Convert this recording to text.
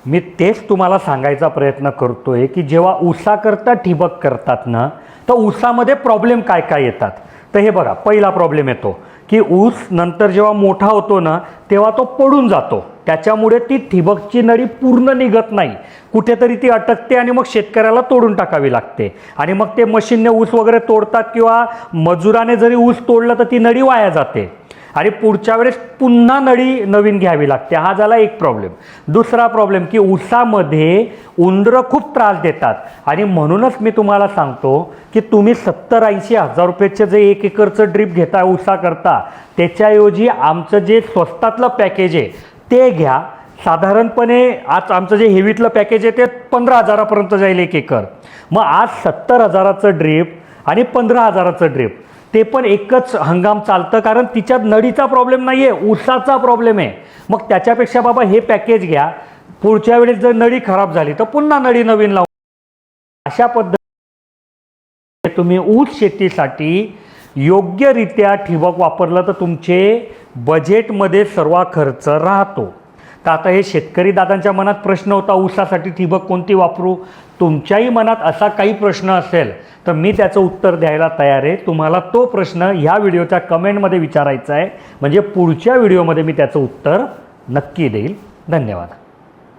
मी तेच तुम्हाला सांगायचा प्रयत्न करतोय की जेव्हा ऊसाकरता ठिबक करतात ना, तर ऊसामध्ये प्रॉब्लेम काय काय येतात. तर हे बघा, पहिला प्रॉब्लेम येतो की ऊस नंतर जेव्हा मोठा होतो ना, तेव्हा तो पडून जातो. त्याच्यामुळे ती ठिबकची नळी पूर्ण निघत नाही, कुठेतरी ती अटकते आणि मग शेतकऱ्याला तोडून टाकावी लागते. आणि मग ते मशीनने ऊस वगैरे तोडतात किंवा मजुराने जरी ऊस तोडलं तर ती नळी वाया जाते आणि पुढच्या वेळेस पुन्हा नळी नवीन घ्यावी लागते. हा झाला एक प्रॉब्लेम. दुसरा प्रॉब्लेम की ऊसामध्ये उंदरं खूप त्रास देतात आणि म्हणूनच मी तुम्हाला सांगतो की तुम्ही 70-80 हजार रुपयाचे जे 1 एकरचं ड्रीप घेता ऊसा करता, त्याच्याऐवजी आमचं जे स्वस्तातलं पॅकेज आहे ते घ्या. साधारणपणे आज आमचं जे हेवीतलं पॅकेज आहे ते 15,000पर्यंत जाईल 1 एकर. मग आज 70,000चं ड्रीप आणि 15,000चं ड्रीप, ते पण एकच हंगाम चालतं, कारण तिच्यात नळीचा प्रॉब्लेम नाही आहे, ऊसाचा प्रॉब्लेम आहे. मग त्याच्यापेक्षा बाबा हे पॅकेज घ्या. पुढच्या वेळेस जर नळी खराब झाली तर पुन्हा नळी नवीन लावू. अशा पद्धतीने तुम्ही ऊस शेतीसाठी योग्यरित्या ठिबक वापरलं तर तुमचे बजेटमध्ये सर्व खर्च राहतो. तर आता हे शेतकरी दादांच्या मनात प्रश्न होता, ऊसासाठी ठिबक कोणती वापरू. तुमच्याही मनात असा काही प्रश्न असेल तर मी त्याचं उत्तर द्यायला तयार आहे. तुम्हाला तो प्रश्न ह्या व्हिडिओच्या कमेंटमध्ये विचारायचा आहे, म्हणजे पुढच्या व्हिडिओमध्ये मी त्याचं उत्तर नक्की देईल. धन्यवाद.